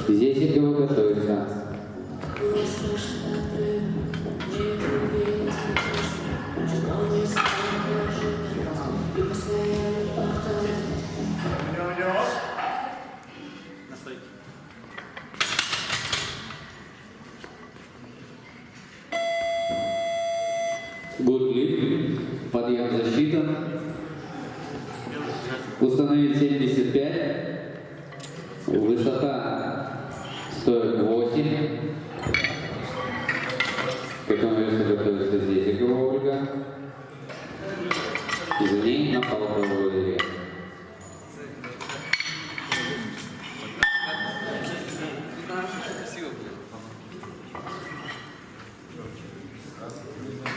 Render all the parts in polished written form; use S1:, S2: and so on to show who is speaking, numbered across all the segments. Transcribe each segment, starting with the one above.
S1: Зесикова готовится. Гудлип, подъем засчитан. Установить 75. Высота 108. К этому весу готовится Зесикова Ольга. За ней на палковую линию.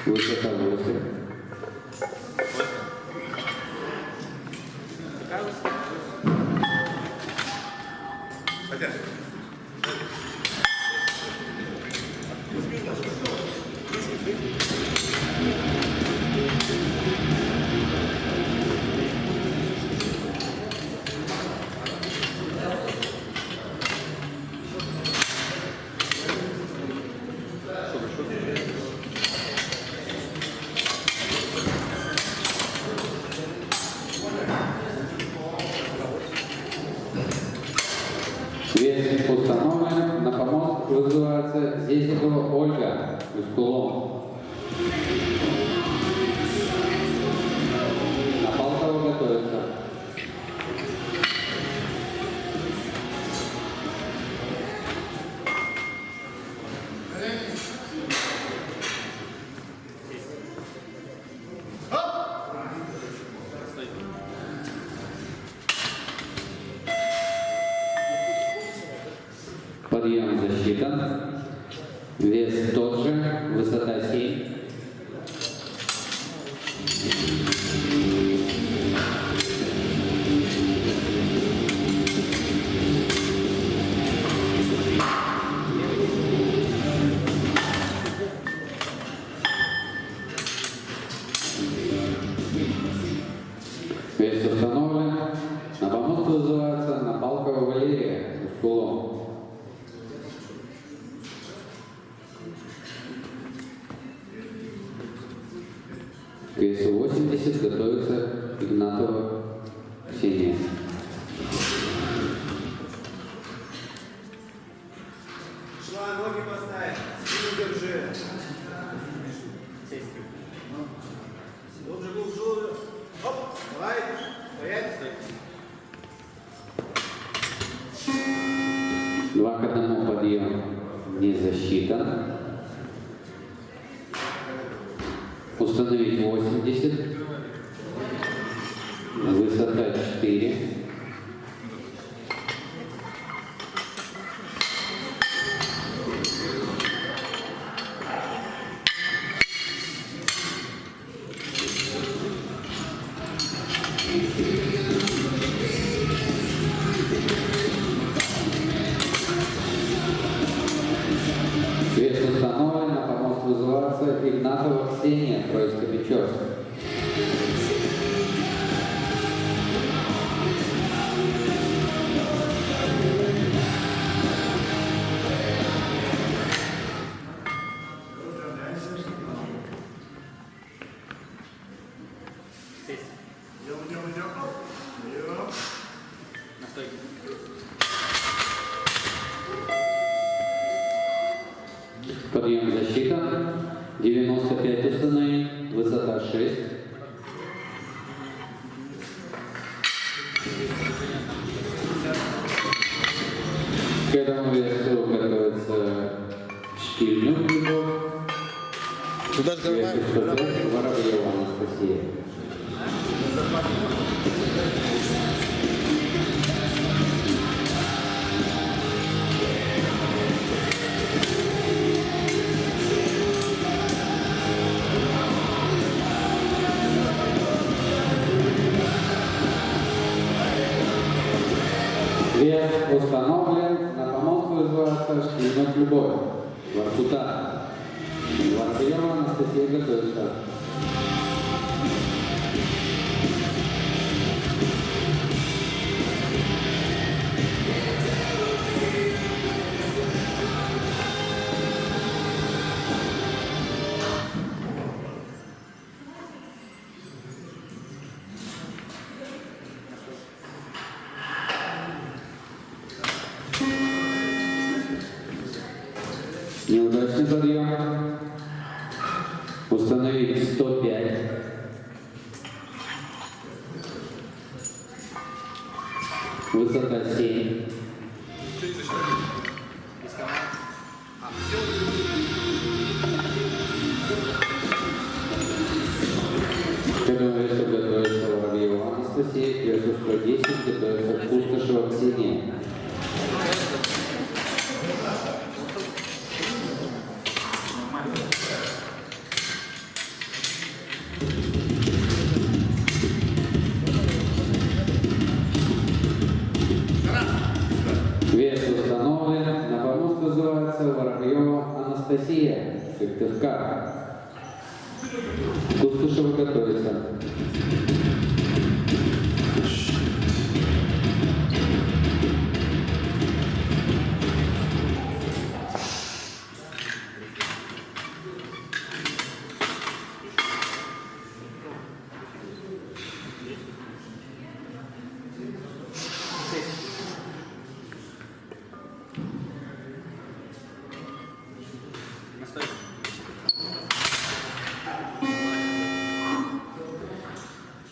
S1: Высота 8. Вес установлен. На помост вызывается Зесикова Ольга с кулом. На Палкову готовится. Подъем засчитан. Вес тот же, высота 7. Вес установлен. На помост вызывается Напалкова Валерия с кулом. К весу 80 готовится Игнатова Ксения.
S2: Шла, ноги поставь, спину держи. Глубже. Оп, давай, стоять.
S1: 2 к 1 подъем не засчитан. Установить 80. Высота 4. Вес установлен. На помост вызывается Игнатова Ксения, Троицко-Печорск. Подъем засчитан. 95 установить. Высота 6. К этому весу готовится Шкильнюк Любовь.
S3: Туда же
S1: Воробьева Анастасия. Вес установлен. На помост вызывается Шкильнюк Любовь. Воркута. Воробьева Анастасия готовится. Неудачный подъем. Установить 105. Высота 7. К этому весу готовится Воробьева Анастасия, к весу 110 готовится Кустышева Ксения. Вес установлен. На помост вызывается Воробьева Анастасия, Сыктывкар. Кустышева готовится.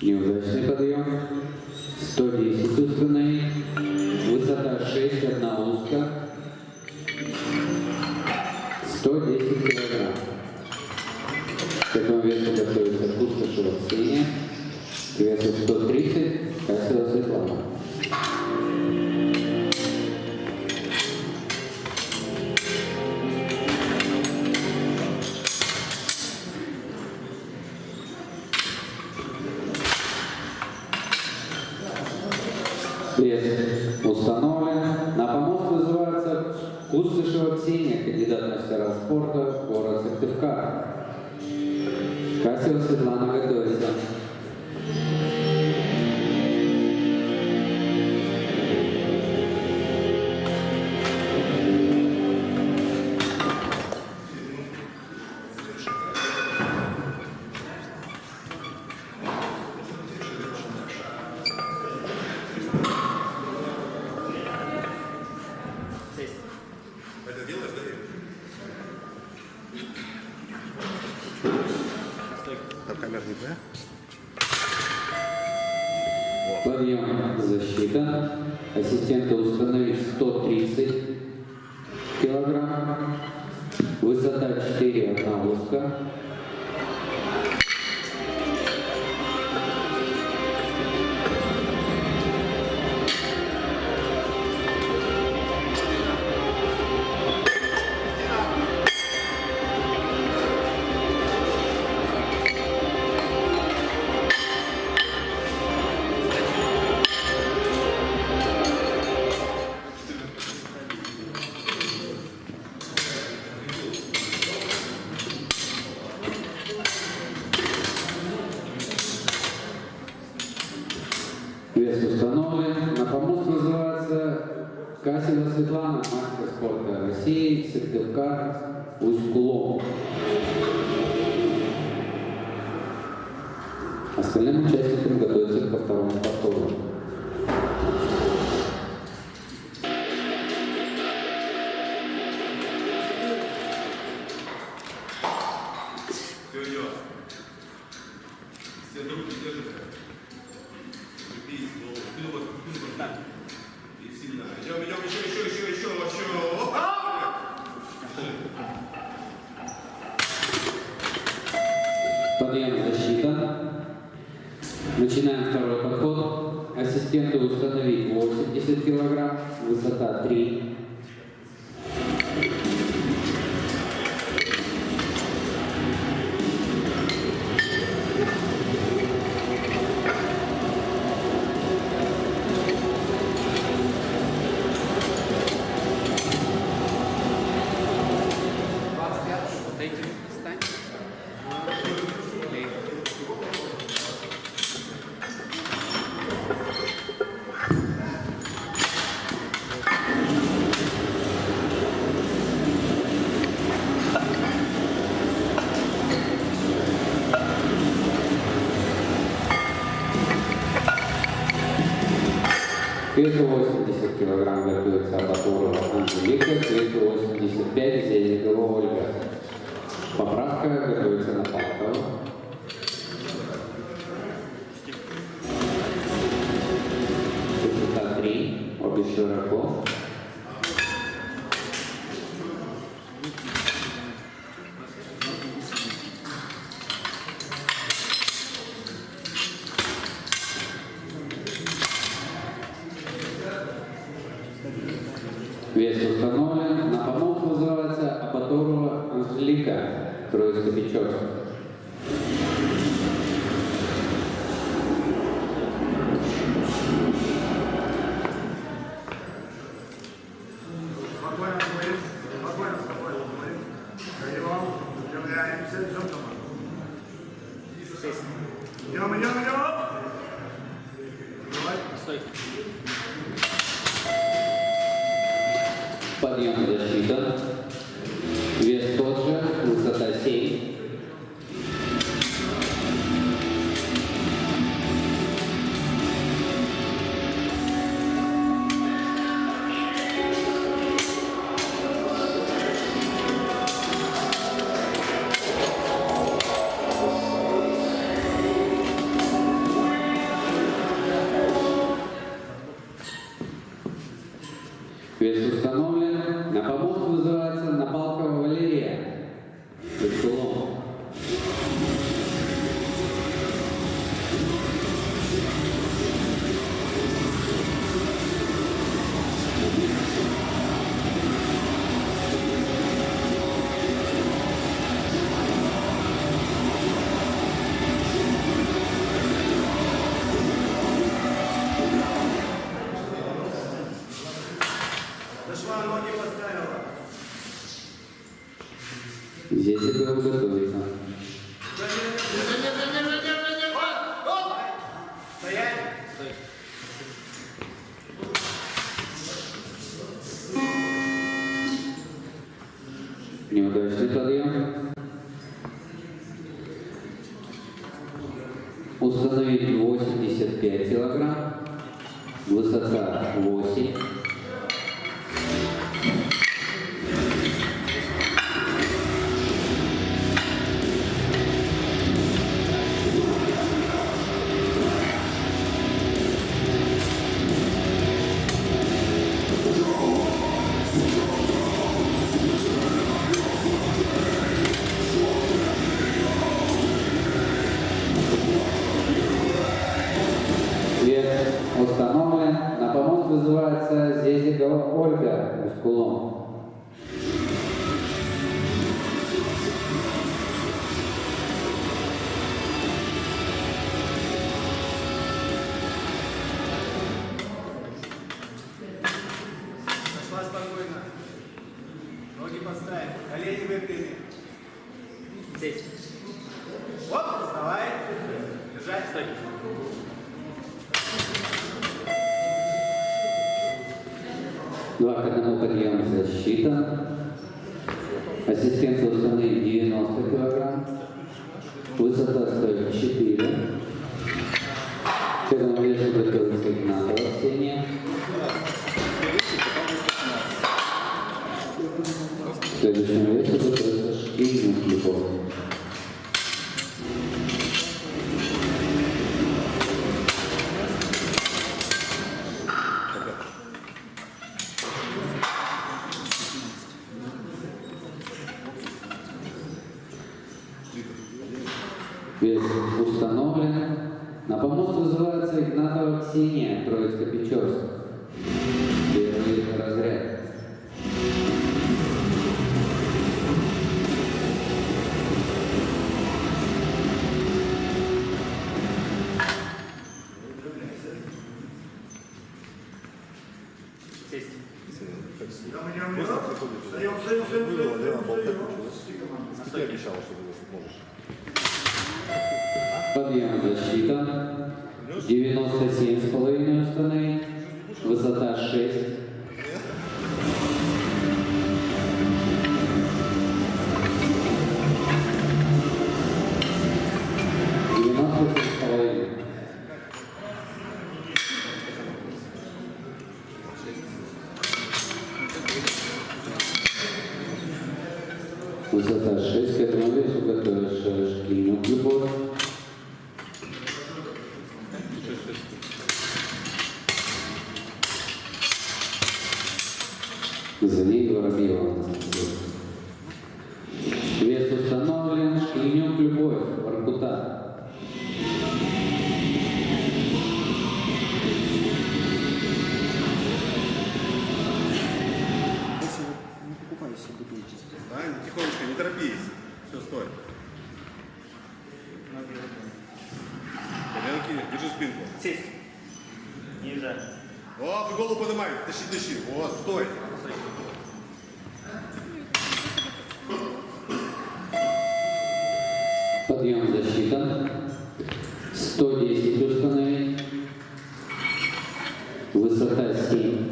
S1: Неудачный подъем. 110 установить. Высота 6, одна узка. 110 килограмм. К этому весу готовится Кустышева Ксения. К весу 130 Касева Светлана. Вес установлен. На помост вызывается Кустышева Ксения, кандидат в мастера спорта, город Сыктывкар. Касева Светлана готовится.
S3: Это делаешь, да? Там камера не твоя?
S1: Подъем защита. Ассистента установить 130 килограмм. Высота 4, одна узка. Вес установлен. На помост вызывается Касева Светлана, мастер спорта России, Сыктывкар, Усть-Кулом. Остальным участникам готовятся ко второму повтору.
S3: Все идет. Все руки держите. Крепись, голову. Спину вот, так. И сильно. Идем, еще.
S1: Подъем защита. Начинаем второй подход. Ассистенту установить 80 килограмм, высота 3. весу 80 килограмм готовится Абатурова Анжелика, к весу 85 Зезикова Ольга. Поправка готовится на Палкова. Высота 3, обе широко. Вес установлен. На помолвку вызывается Абатурова Анжелика, Троицко-Печорск.
S2: Спокойно говорим. Спокойно говорим. Прием. Выпрямляемся. Идем дома. Идем. Давай.
S4: Стой.
S1: Подъем защита. Вес тот же, высота 7. Вес установлен. На помолвку вызывается Напалкова Валерия. Бескулом.
S2: Дошла, ноги поставила.
S1: Здесь это готовится.
S2: Стоять.
S4: Стой.
S1: Неудачный подъем. Установить 85 килограмм. Высота 8. Вес установлен. На помост вызывается Зезикова Ольга Мускулом.
S2: Дошла спокойно. Ноги поставь. Колени выпрями.
S4: Сесть.
S2: Оп, вставай. Держать.
S4: Стой.
S1: Два к одному подъем защита. Ассистент установит 90 килограмм. Высота стоит 4. К этому весу готовится Игнатова Ксения. К следующему весу готовится Шкильных Любовь. Вес установлен. На помост вызывается Игнатова Ксения, Троицко-Печорск. Первый разряд.
S4: Сесть.
S3: Ты обещала, что ты сможешь.
S1: Подъем защита. 97,5 установить. Высота 6. Высота 6, к этому весу готовишь Шклинюк Любовь. За ней Воробьева Анастасия. Вес установлен, Шклинюк Любовь, Воркута.
S5: Не покупай все бутылки.
S3: Да, тихонечко, не торопись. Все, стой. Коленки, держи спинку.
S4: Сесть. Ниже.
S3: О, ты голову поднимай, тащи. Вот, стой.
S1: Подъем засчитан. 110 установить. Высота 7.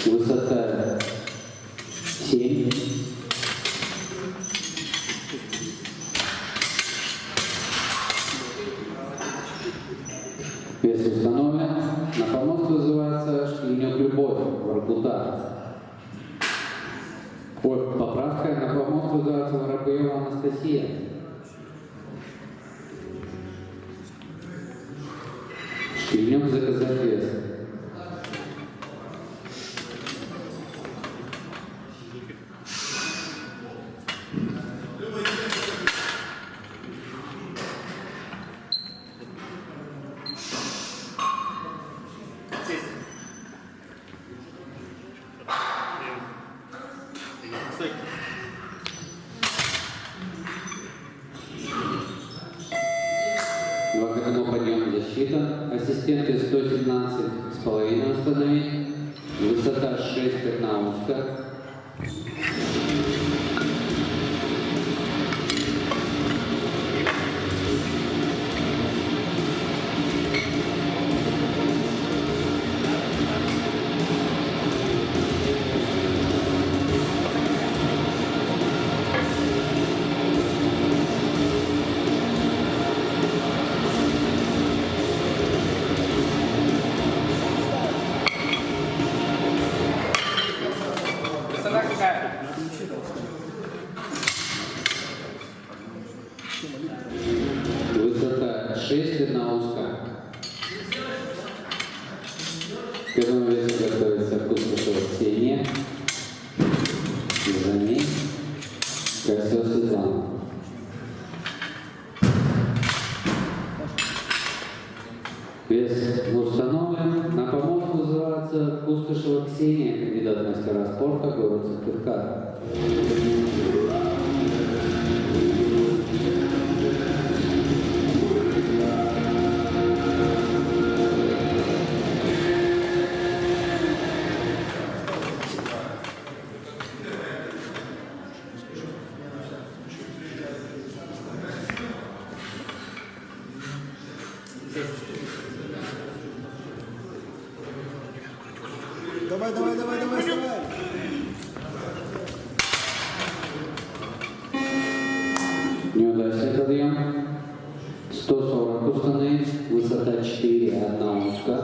S1: Высота 7. Вес установлен. На помост вызывается Шклинюк Любовь, Воркута. Ой, поправка, на помост вызывается Воробьева Анастасия. Шклинюк заказать вес.
S4: Сесть. Стой.
S1: Два КТМ подъем засчитан. Ассистенты 117,5 установить. Высота 6, одна узкая.
S4: Высота какая?
S1: Высота 6, одна узкая. К этому весу готовится Кустышева Ксения. За ней Косева Светлана. Вес установлен. На помост вызывается Кустышева Ксения, кандидат в мастера спорта, город Сыктывкар.
S5: Давай, вставай.
S1: Неудачный подъем. 140 установить. Высота 4, одна узкая.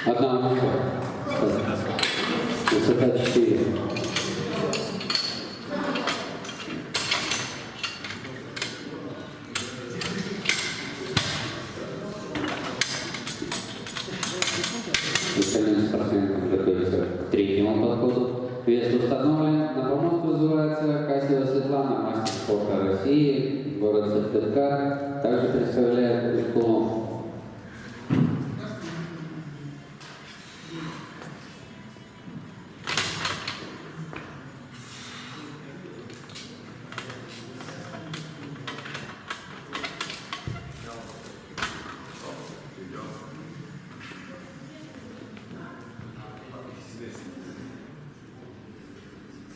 S1: Одна узкая. Высота 4. Остальным спортсменам готовится к третьему подходу. Вес установлен. На помост вызывается Косева Светлана, мастер спорта России, город Сыктывкар. Также представляет Кускулом.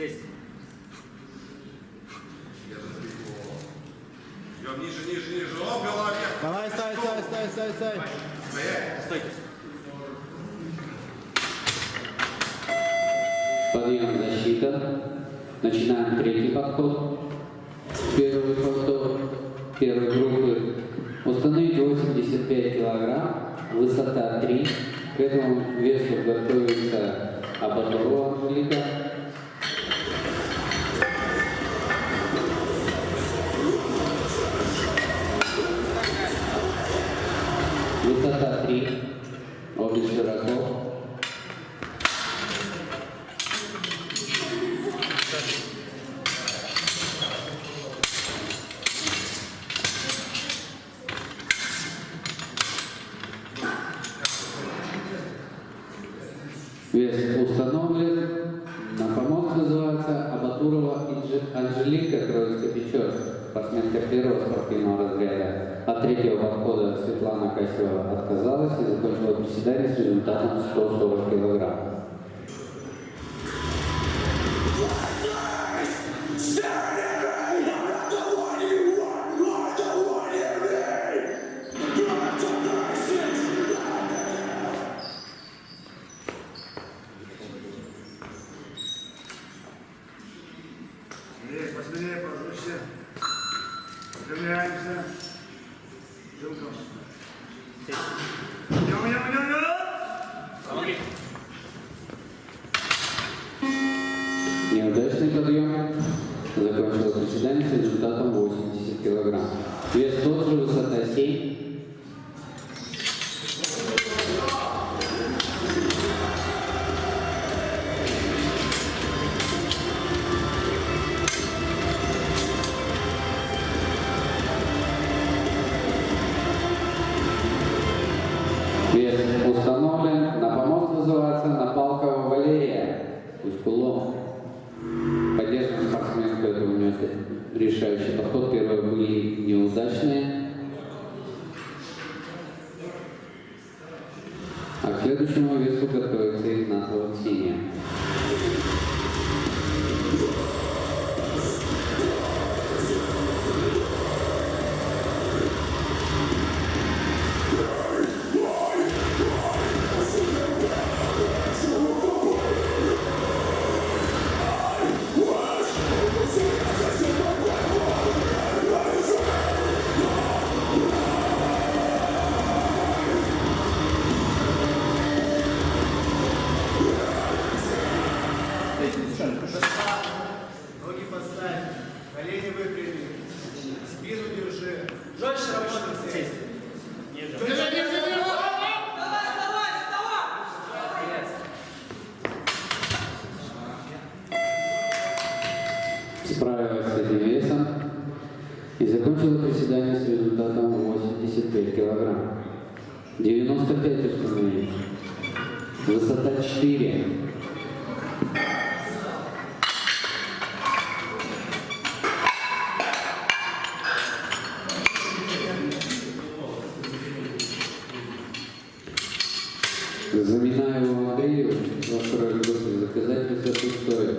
S4: Сесть.
S3: Идем ниже, ниже, ниже. Оп, голова вверх.
S5: Давай, ставь.
S3: Стоять.
S4: На стойке.
S1: Подъем, защита. Начинаем третий подход. Первый повтор первой группы. Установить 85 килограмм, высота 3. К этому весу готовится Абатурова Анжелика. Высота 3. Обе широко. Вес установлен. На помост называется Абатурова Анжелика, Троицко-Печорск, спортсменка первого спортивного разряда. От третьего подхода Светлана Касева отказалась и закончила приседание с результатом 140 килограмм.
S2: Посмелее, пожестче. Выпрямляемся. Ждем.
S4: Сесть.
S2: Идем.
S4: Руки.
S1: Неудачный подъем. Закончилось приседание с результатом 80 килограмм. Вес тот же, высота 7. Вес установлен. На помост называется Напалкова Валерия. Пусть-кулом. Поддерживаем спортсменку, это у нее решающий подход. Первые были неудачные. А к следующему весу готовится Игнатова Ксения.
S5: Ноги поставь. Колени выпрями. Спину держи. Жестче работай.
S4: Сесть. Ниже.
S1: Справилась с этим весом и закончила приседание с результатом 85 килограмм. 95 установили. Высота 4. Заминаеву Андрею, во второй группе, заказать высоту стоит.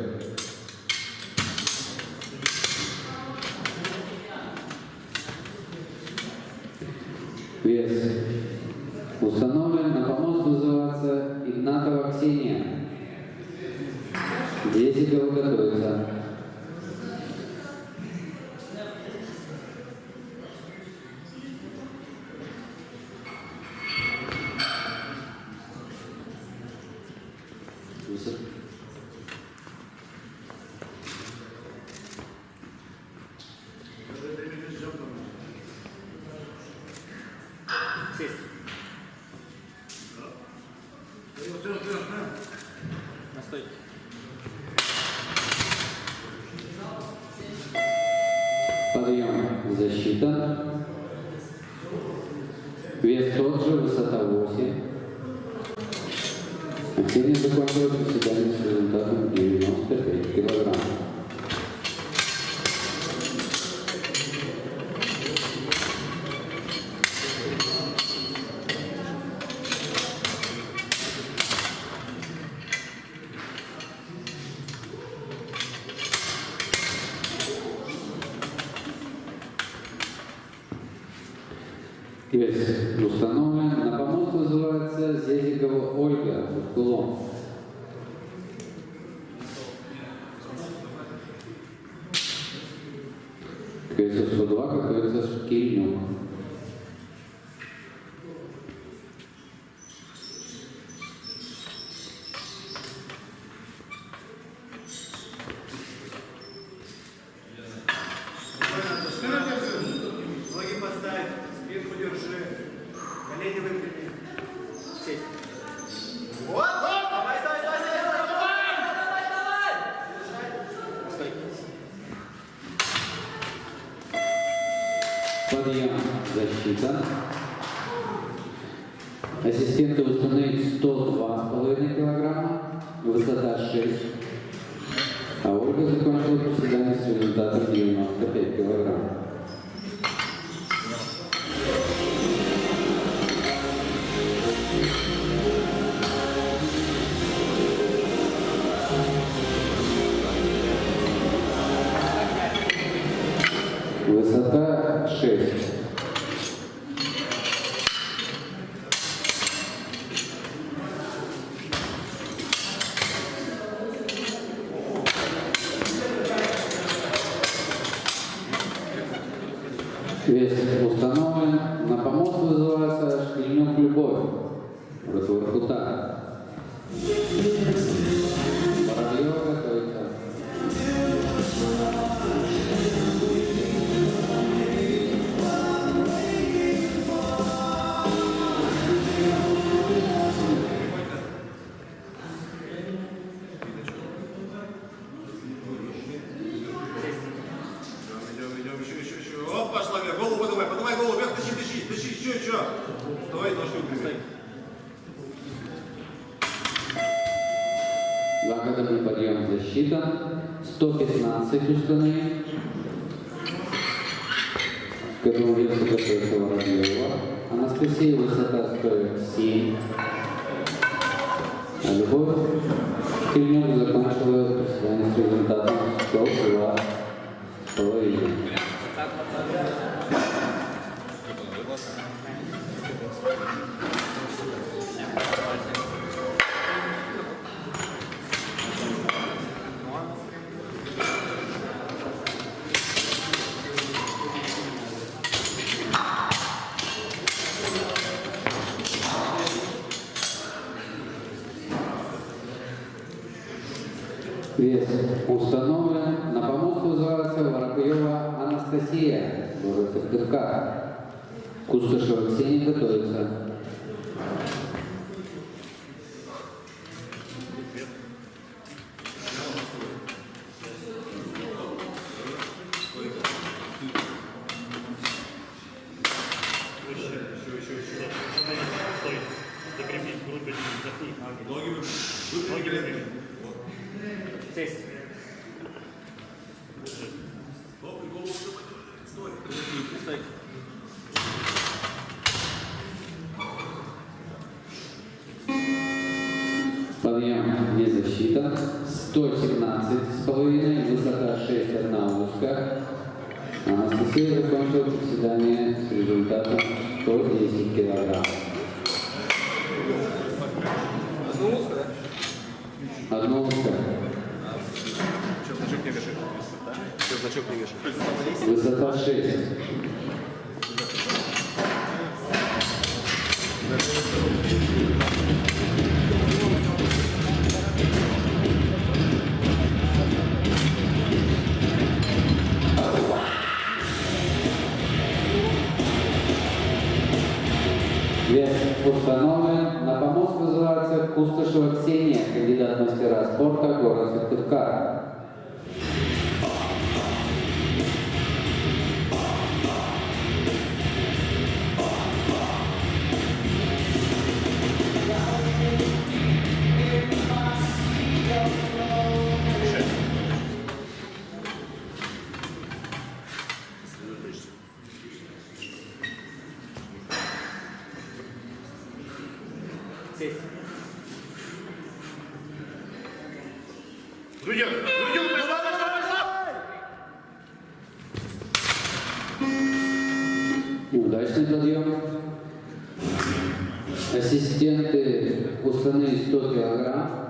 S1: Вес установлен. На помост называется Игнатова Ксения. 10 кг готовится.
S4: Сесть.
S2: Вперед.
S4: На стойке.
S1: Подъем, защита. Вес тот же, высота 8. Ксения закончила приседание с результатом 95 килограмм. Вес установлен. На помост вызывается Зезикова Ольга, Кулон. К весу 102 готовится Шкильнюк.
S5: Ноги поставь, спинку держи. Колени выпрями. Сесть. Вот! Давай, давай, давай, давай!
S1: Подъем, защита. Ассистенты установить 102,5 килограмма, высота 6. А Ольга закончила приседание с результатом 95 килограмм. Высота 6. Вес установлен. На помост вызывается Шкильнюк Любовь. Роту Воркута. Воробьева готовится.
S3: Идем, еще. Оп, пошла вверх. Голову поднимай голову вверх, тащи, еще. Стой, ножки упрямей.
S1: Двухходовый подъем защита. 115 установить. К этому весу готовится Воробьева. Анастасия, высота 107. А Любовь Шкильнюк закончила приседание с результатом 102,5. Вес установлен. На помост вызывается Воробьева Анастасия, город Сыктывкар. Кустышева Ксения готовится.
S4: Стой. Закрепить грудь, вдохни.
S3: Ноги
S4: Ноги выпрями. Сесть.
S3: Стоп, голову стой.
S4: Стой.
S1: Подъем не засчитан. 117,5, высота 6,1 узкая. Анастасия закончила приседание с результатом 110 килограмм. Одно узкое.
S3: Сейчас значок не вешай.
S1: Высота 6. Вес установлен. На помост вызывается Кустышева Ксения, кандидат в мастера спорта, город Сыктывкар.
S4: Сесть.
S3: Друзья,
S1: Удачный подъем. Ассистенты установили 100 килограмм.